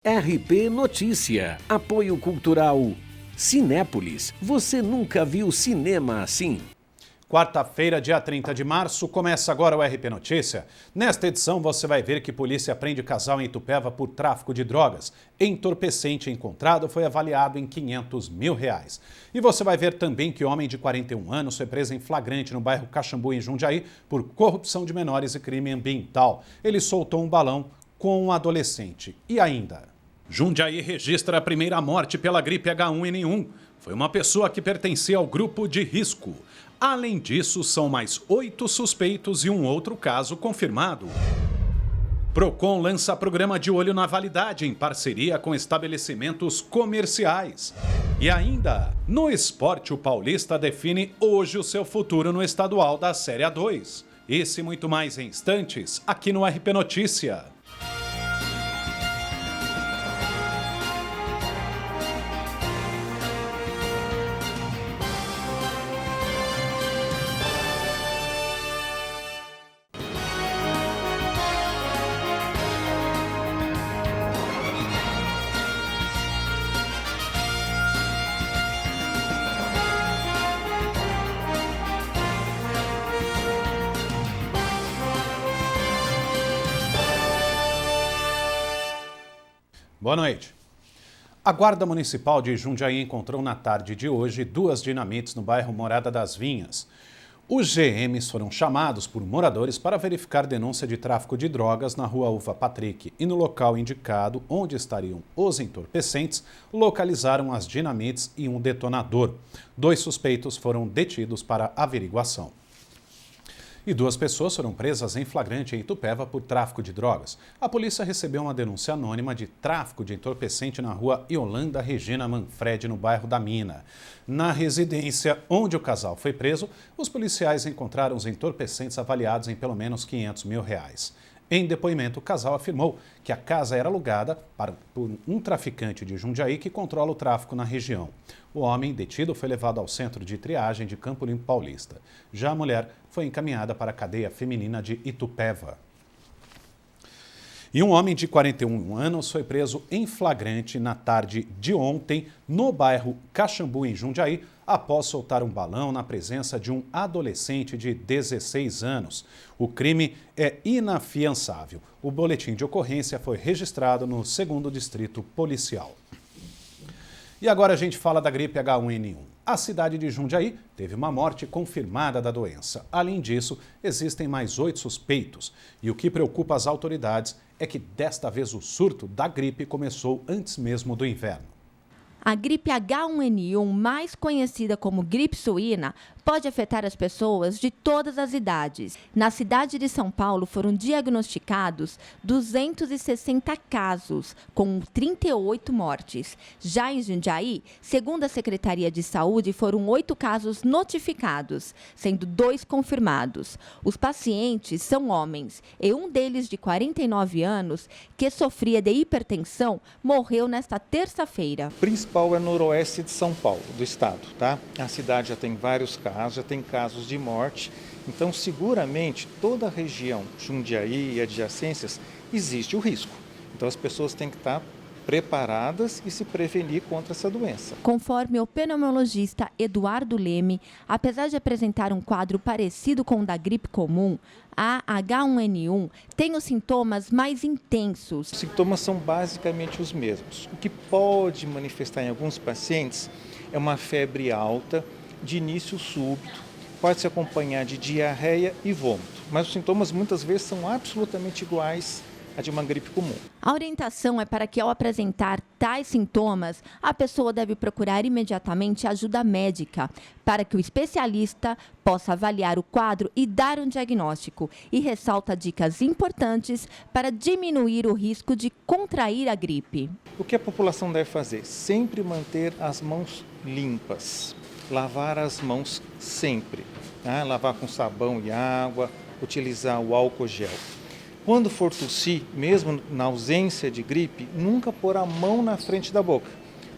RP Notícia, apoio cultural Cinépolis. Você nunca viu cinema assim? Quarta-feira, dia 30 de março, começa agora o RP Notícia. Nesta edição você vai ver que polícia prende casal em Itupeva por tráfico de drogas. Entorpecente encontrado foi avaliado em R$500 mil. E você vai ver também que homem de 41 anos foi preso em flagrante no bairro Caxambu, em Jundiaí, por corrupção de menores e crime ambiental. Ele soltou um balão com um adolescente. E ainda, Jundiaí registra a primeira morte pela gripe H1N1. Foi uma pessoa que pertencia ao grupo de risco. Além disso, são mais 8 suspeitos e um outro caso confirmado. Procon lança programa de olho na validade em parceria com estabelecimentos comerciais. E ainda, no esporte, o paulista define hoje o seu futuro no estadual da Série A2. Esse e muito mais em instantes, aqui no RP Notícia. Boa noite. A Guarda Municipal de Jundiaí encontrou na tarde de hoje 2 dinamites no bairro Morada das Vinhas. Os GMs foram chamados por moradores para verificar denúncia de tráfico de drogas na rua Uva Patrick e no local indicado, onde estariam os entorpecentes, localizaram as dinamites e um detonador. 2 suspeitos foram detidos para averiguação. E 2 pessoas foram presas em flagrante em Itupeva por tráfico de drogas. A polícia recebeu uma denúncia anônima de tráfico de entorpecente na rua Yolanda Regina Manfredi, no bairro da Mina. Na residência onde o casal foi preso, os policiais encontraram os entorpecentes avaliados em pelo menos R$500 mil. Em depoimento, o casal afirmou que a casa era alugada por um traficante de Jundiaí que controla o tráfico na região. O homem detido foi levado ao centro de triagem de Campo Limpo Paulista. Já a mulher foi encaminhada para a cadeia feminina de Itupeva. E um homem de 41 anos foi preso em flagrante na tarde de ontem no bairro Caxambu, em Jundiaí, após soltar um balão na presença de um adolescente de 16 anos. O crime é inafiançável. O boletim de ocorrência foi registrado no 2º Distrito Policial. E agora a gente fala da gripe H1N1. A cidade de Jundiaí teve uma morte confirmada da doença. Além disso, existem mais 8 suspeitos. E o que preocupa as autoridades é que desta vez o surto da gripe começou antes mesmo do inverno. A gripe H1N1, mais conhecida como gripe suína, pode afetar as pessoas de todas as idades. Na cidade de São Paulo foram diagnosticados 260 casos, com 38 mortes. Já em Jundiaí, segundo a Secretaria de Saúde, foram 8 casos notificados, sendo 2 confirmados. Os pacientes são homens e um deles, de 49 anos, que sofria de hipertensão, morreu nesta terça-feira. O principal é no noroeste de São Paulo, do estado, tá? A cidade já tem vários casos, já tem casos de morte. Então, seguramente, toda a região, Jundiaí e adjacências, existe o risco. Então, as pessoas têm que estar preparadas e se prevenir contra essa doença. Conforme o pneumologista Eduardo Leme, apesar de apresentar um quadro parecido com o da gripe comum, a H1N1 tem os sintomas mais intensos. Os sintomas são basicamente os mesmos. O que pode manifestar em alguns pacientes é uma febre alta, de início súbito, pode se acompanhar de diarreia e vômito, mas os sintomas muitas vezes são absolutamente iguais a de uma gripe comum. A orientação é para que, ao apresentar tais sintomas, a pessoa deve procurar imediatamente ajuda médica, para que o especialista possa avaliar o quadro e dar um diagnóstico. E ressalta dicas importantes para diminuir o risco de contrair a gripe. O que a população deve fazer? Sempre manter as mãos limpas, lavar as mãos sempre, né? Lavar com sabão e água, utilizar o álcool gel. Quando for tossir, mesmo na ausência de gripe, nunca pôr a mão na frente da boca,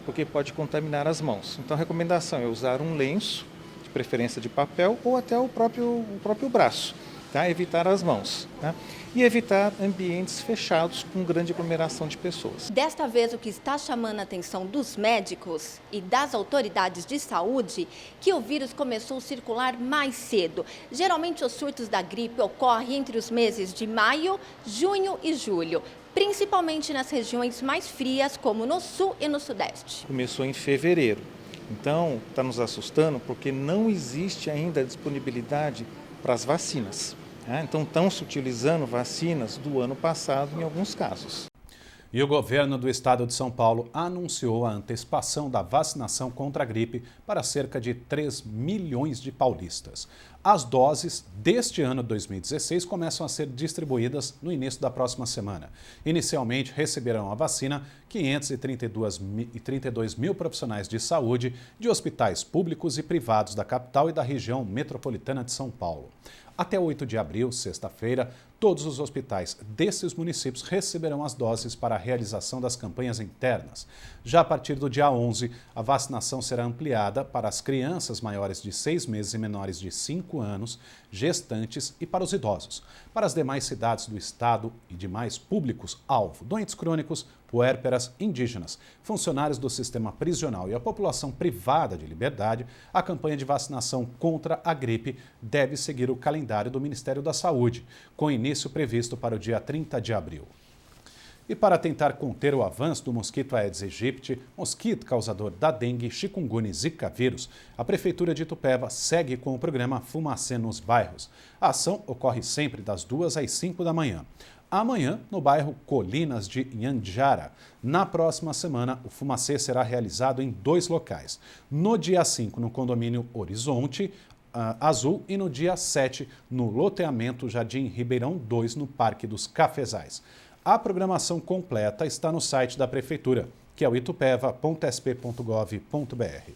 porque pode contaminar as mãos. Então a recomendação é usar um lenço, de preferência de papel, ou até o próprio braço, tá? Evitar as mãos, tá? E evitar ambientes fechados com grande aglomeração de pessoas. Desta vez, o que está chamando a atenção dos médicos e das autoridades de saúde, que o vírus começou a circular mais cedo. Geralmente, os surtos da gripe ocorrem entre os meses de maio, junho e julho, principalmente nas regiões mais frias, como no sul e no sudeste. Começou em fevereiro, então está nos assustando porque não existe ainda a disponibilidade para as vacinas. Então estão se utilizando vacinas do ano passado em alguns casos. E o governo do estado de São Paulo anunciou a antecipação da vacinação contra a gripe para cerca de 3 milhões de paulistas. As doses deste ano 2016 começam a ser distribuídas no início da próxima semana. Inicialmente receberão a vacina 532 mil profissionais de saúde de hospitais públicos e privados da capital e da região metropolitana de São Paulo. Até 8 de abril, sexta-feira, todos os hospitais desses municípios receberão as doses para a realização das campanhas internas. Já a partir do dia 11, a vacinação será ampliada para as crianças maiores de 6 meses e menores de 5 anos, gestantes e para os idosos. Para as demais cidades do estado e demais públicos-alvo, doentes crônicos, puérperas, indígenas, funcionários do sistema prisional e a população privada de liberdade, a campanha de vacinação contra a gripe deve seguir o calendário do Ministério da Saúde, com início previsto para o dia 30 de abril. E para tentar conter o avanço do mosquito Aedes aegypti, mosquito causador da dengue, chikungunya e zika vírus, a Prefeitura de Itupeva segue com o programa Fumacê nos bairros. A ação ocorre sempre das 2 às 5 da manhã. Amanhã, no bairro Colinas de Inhanjara. Na próxima semana, o Fumacê será realizado em 2 locais. No dia 5, no condomínio Horizonte Azul e no dia 7, no loteamento Jardim Ribeirão 2, no Parque dos Cafezais. A programação completa está no site da Prefeitura, que é o itupeva.sp.gov.br.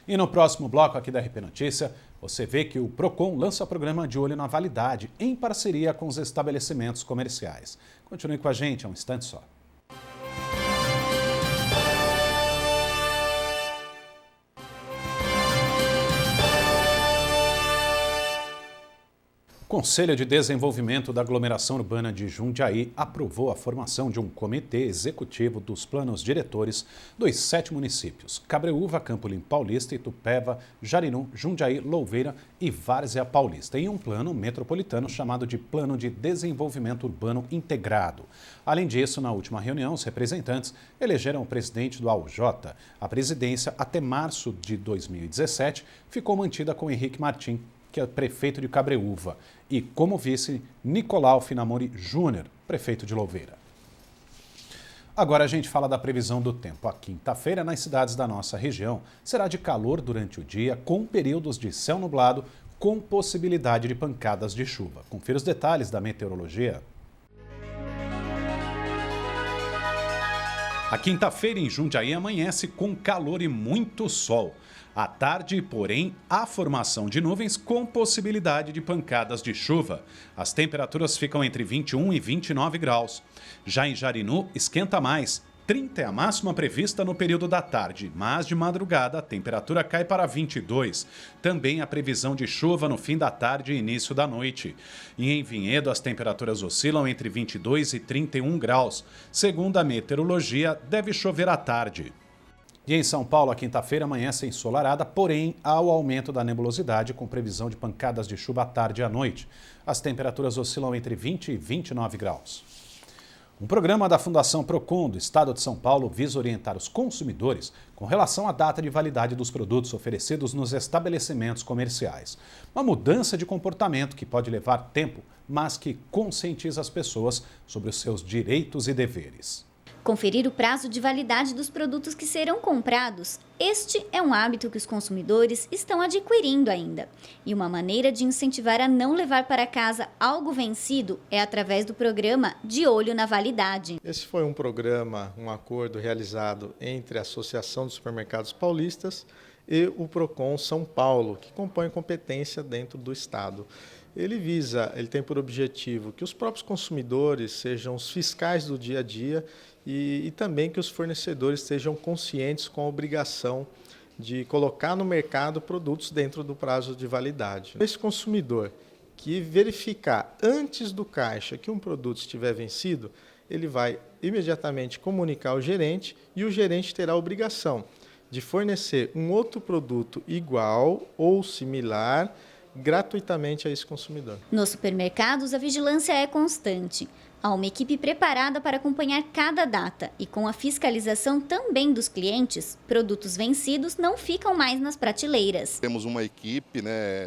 E no próximo bloco aqui da RP Notícia, você vê que o PROCON lança o programa De Olho na Validade, em parceria com os estabelecimentos comerciais. Continue com a gente, é um instante só. O Conselho de Desenvolvimento da Aglomeração Urbana de Jundiaí aprovou a formação de um comitê executivo dos planos diretores dos 7 municípios: Cabreúva, Campo Limpo Paulista, Itupeva, Jarinu, Jundiaí, Louveira e Várzea Paulista, em um plano metropolitano chamado de Plano de Desenvolvimento Urbano Integrado. Além disso, na última reunião, os representantes elegeram o presidente do AUJ. A presidência, até março de 2017, ficou mantida com Henrique Martim, que é prefeito de Cabreúva, e como vice, Nicolau Finamori Júnior, prefeito de Louveira. Agora a gente fala da previsão do tempo. A quinta-feira, nas cidades da nossa região, será de calor durante o dia, com períodos de céu nublado, com possibilidade de pancadas de chuva. Confira os detalhes da meteorologia. A quinta-feira em Jundiaí amanhece com calor e muito sol. À tarde, porém, há formação de nuvens com possibilidade de pancadas de chuva. As temperaturas ficam entre 21 e 29 graus. Já em Jarinu, esquenta mais. 30 é a máxima prevista no período da tarde, mas de madrugada a temperatura cai para 22. Também a previsão de chuva no fim da tarde e início da noite. E em Vinhedo, as temperaturas oscilam entre 22 e 31 graus. Segundo a meteorologia, deve chover à tarde. E em São Paulo, a quinta-feira amanhece ensolarada, porém há o aumento da nebulosidade com previsão de pancadas de chuva à tarde e à noite. As temperaturas oscilam entre 20 e 29 graus. Um programa da Fundação PROCON do Estado de São Paulo visa orientar os consumidores com relação à data de validade dos produtos oferecidos nos estabelecimentos comerciais. Uma mudança de comportamento que pode levar tempo, mas que conscientiza as pessoas sobre os seus direitos e deveres. Conferir o prazo de validade dos produtos que serão comprados. Este é um hábito que os consumidores estão adquirindo ainda. E uma maneira de incentivar a não levar para casa algo vencido é através do programa De Olho na Validade. Esse foi um programa, um acordo realizado entre a Associação dos Supermercados Paulistas e o PROCON São Paulo, que compõe competência dentro do Estado. Ele tem por objetivo que os próprios consumidores sejam os fiscais do dia a dia e também que os fornecedores estejam conscientes com a obrigação de colocar no mercado produtos dentro do prazo de validade. Esse consumidor que verificar antes do caixa que um produto estiver vencido, ele vai imediatamente comunicar ao gerente e o gerente terá a obrigação de fornecer um outro produto igual ou similar gratuitamente a esse consumidor. Nos supermercados, a vigilância é constante. Há uma equipe preparada para acompanhar cada data e com a fiscalização também dos clientes, produtos vencidos não ficam mais nas prateleiras. Temos uma equipe,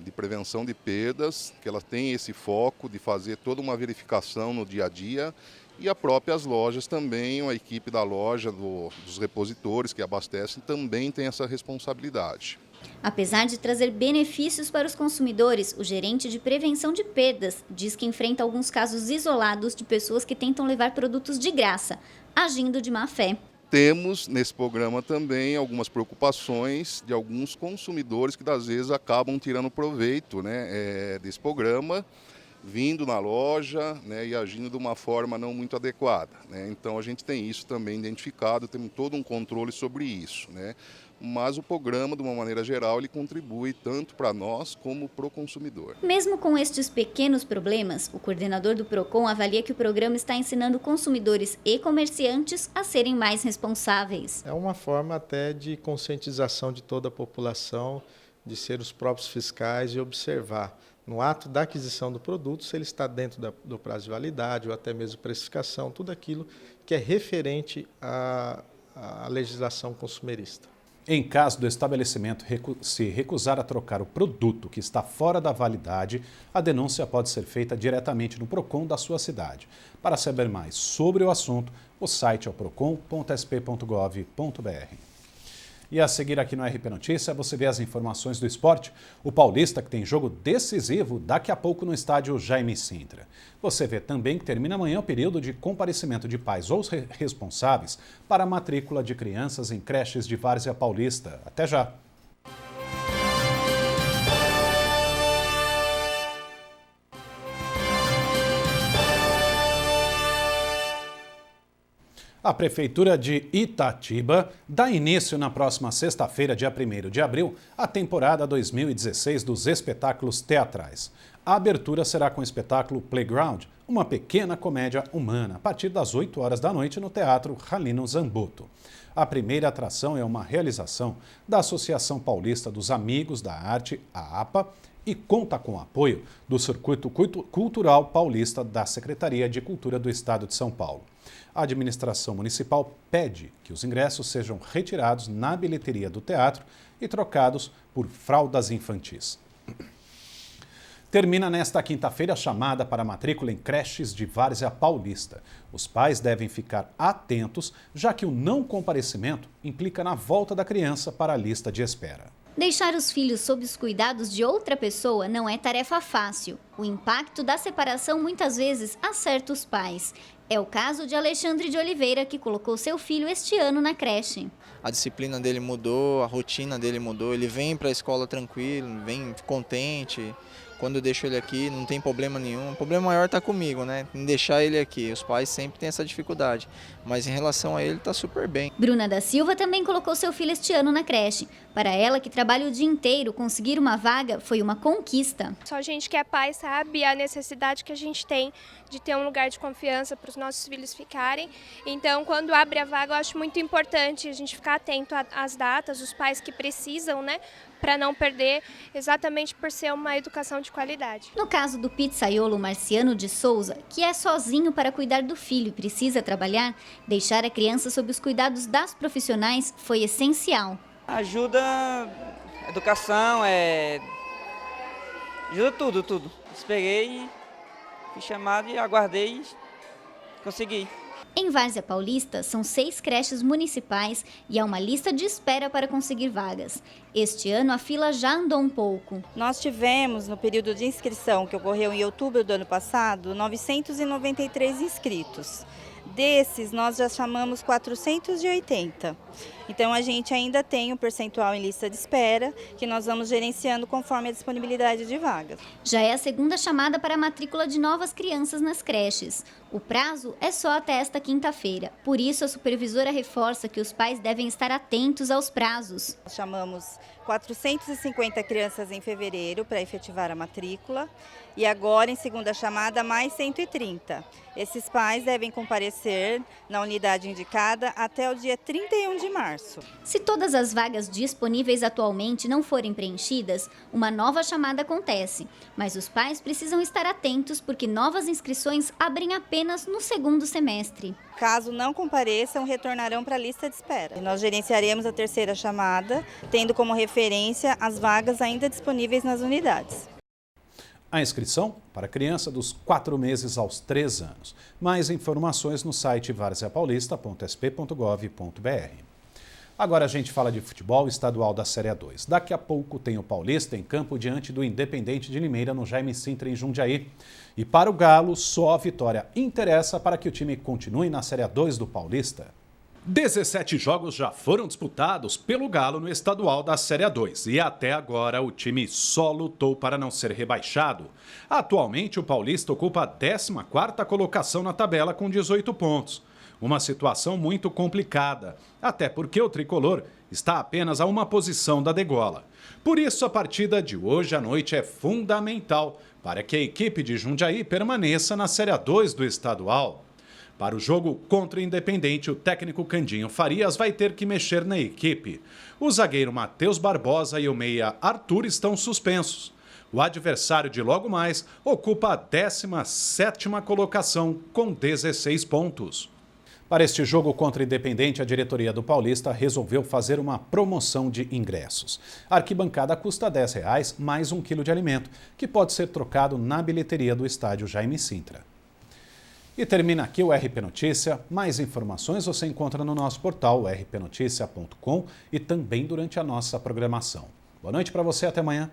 de prevenção de perdas, que ela tem esse foco de fazer toda uma verificação no dia a dia. E as próprias lojas também, a equipe da loja, dos repositores que abastecem, também tem essa responsabilidade. Apesar de trazer benefícios para os consumidores, o gerente de prevenção de perdas diz que enfrenta alguns casos isolados de pessoas que tentam levar produtos de graça, agindo de má fé. Temos nesse programa também algumas preocupações de alguns consumidores que às vezes acabam tirando proveito desse programa, vindo na loja e agindo de uma forma não muito adequada. Então a gente tem isso também identificado, temos todo um controle sobre isso. Mas o programa, de uma maneira geral, ele contribui tanto para nós como para o consumidor. Mesmo com estes pequenos problemas, o coordenador do PROCON avalia que o programa está ensinando consumidores e comerciantes a serem mais responsáveis. É uma forma até de conscientização de toda a população, de ser os próprios fiscais e observar no ato da aquisição do produto se ele está dentro do prazo de validade ou até mesmo precificação, tudo aquilo que é referente à legislação consumerista. Em caso do estabelecimento se recusar a trocar o produto que está fora da validade, a denúncia pode ser feita diretamente no PROCON da sua cidade. Para saber mais sobre o assunto, o site é o procon.sp.gov.br. E a seguir aqui no RP Notícia, você vê as informações do esporte. O Paulista, que tem jogo decisivo daqui a pouco no estádio Jaime Sintra. Você vê também que termina amanhã o período de comparecimento de pais ou responsáveis para a matrícula de crianças em creches de Várzea Paulista. Até já! A Prefeitura de Itatiba dá início na próxima sexta-feira, dia 1º de abril, à temporada 2016 dos espetáculos teatrais. A abertura será com o espetáculo Playground, uma pequena comédia humana, a partir das 8 horas da noite no Teatro Ralino Zambuto. A primeira atração é uma realização da Associação Paulista dos Amigos da Arte, a APA, e conta com o apoio do Circuito Cultural Paulista da Secretaria de Cultura do Estado de São Paulo. A administração municipal pede que os ingressos sejam retirados na bilheteria do teatro e trocados por fraldas infantis. Termina nesta quinta-feira a chamada para matrícula em creches de Várzea Paulista. Os pais devem ficar atentos, já que o não comparecimento implica na volta da criança para a lista de espera. Deixar os filhos sob os cuidados de outra pessoa não é tarefa fácil. O impacto da separação muitas vezes acerta os pais. É o caso de Alexandre de Oliveira, que colocou seu filho este ano na creche. A disciplina dele mudou, a rotina dele mudou, ele vem para a escola tranquilo, vem contente. Quando eu deixo ele aqui, não tem problema nenhum. O problema maior está comigo, em deixar ele aqui. Os pais sempre têm essa dificuldade, mas em relação a ele está super bem. Bruna da Silva também colocou seu filho este ano na creche. Para ela, que trabalha o dia inteiro, conseguir uma vaga foi uma conquista. Só a gente que é pai sabe a necessidade que a gente tem de ter um lugar de confiança para os nossos filhos ficarem. Então, quando abre a vaga, eu acho muito importante a gente ficar atento às datas, os pais que precisam, para não perder, exatamente por ser uma educação de qualidade. No caso do pizzaiolo Marciano de Souza, que é sozinho para cuidar do filho e precisa trabalhar, deixar a criança sob os cuidados das profissionais foi essencial. Ajuda a educação, ajuda tudo. Esperei, fui chamado e aguardei e consegui. Em Várzea Paulista, são 6 creches municipais e há uma lista de espera para conseguir vagas. Este ano, a fila já andou um pouco. Nós tivemos, no período de inscrição, que ocorreu em outubro do ano passado, 993 inscritos. Desses, nós já chamamos 480. Então a gente ainda tem um percentual em lista de espera que nós vamos gerenciando conforme a disponibilidade de vagas. Já é a segunda chamada para a matrícula de novas crianças nas creches. O prazo é só até esta quinta-feira. Por isso, a supervisora reforça que os pais devem estar atentos aos prazos. Chamamos 450 crianças em fevereiro para efetivar a matrícula e agora, em segunda chamada, mais 130. Esses pais devem comparecer na unidade indicada até o dia 31 de março. Se todas as vagas disponíveis atualmente não forem preenchidas, uma nova chamada acontece. Mas os pais precisam estar atentos porque novas inscrições abrem apenas no segundo semestre. Caso não compareçam, retornarão para a lista de espera. Nós gerenciaremos a terceira chamada, tendo como referência as vagas ainda disponíveis nas unidades. A inscrição para criança dos 4 meses aos 3 anos. Mais informações no site varziapaulista.sp.gov.br. Agora a gente fala de futebol estadual da Série A2. Daqui a pouco tem o Paulista em campo diante do Independente de Limeira no Jaime Sintra em Jundiaí. E para o Galo, só a vitória interessa para que o time continue na Série A2 do Paulista. 17 jogos já foram disputados pelo Galo no estadual da Série A2 e até agora o time só lutou para não ser rebaixado. Atualmente o Paulista ocupa a 14ª colocação na tabela com 18 pontos. Uma situação muito complicada, até porque o tricolor está apenas a uma posição da degola. Por isso a partida de hoje à noite é fundamental para que a equipe de Jundiaí permaneça na Série A2 do estadual. Para o jogo contra o Independente, o técnico Candinho Farias vai ter que mexer na equipe. O zagueiro Matheus Barbosa e o meia Arthur estão suspensos. O adversário de logo mais ocupa a 17ª colocação com 16 pontos. Para este jogo contra o Independente, a diretoria do Paulista resolveu fazer uma promoção de ingressos. A arquibancada custa R$10 mais 1 quilo de alimento, que pode ser trocado na bilheteria do estádio Jaime Sintra. E termina aqui o RP Notícia. Mais informações você encontra no nosso portal rpnoticia.com e também durante a nossa programação. Boa noite para você, até amanhã.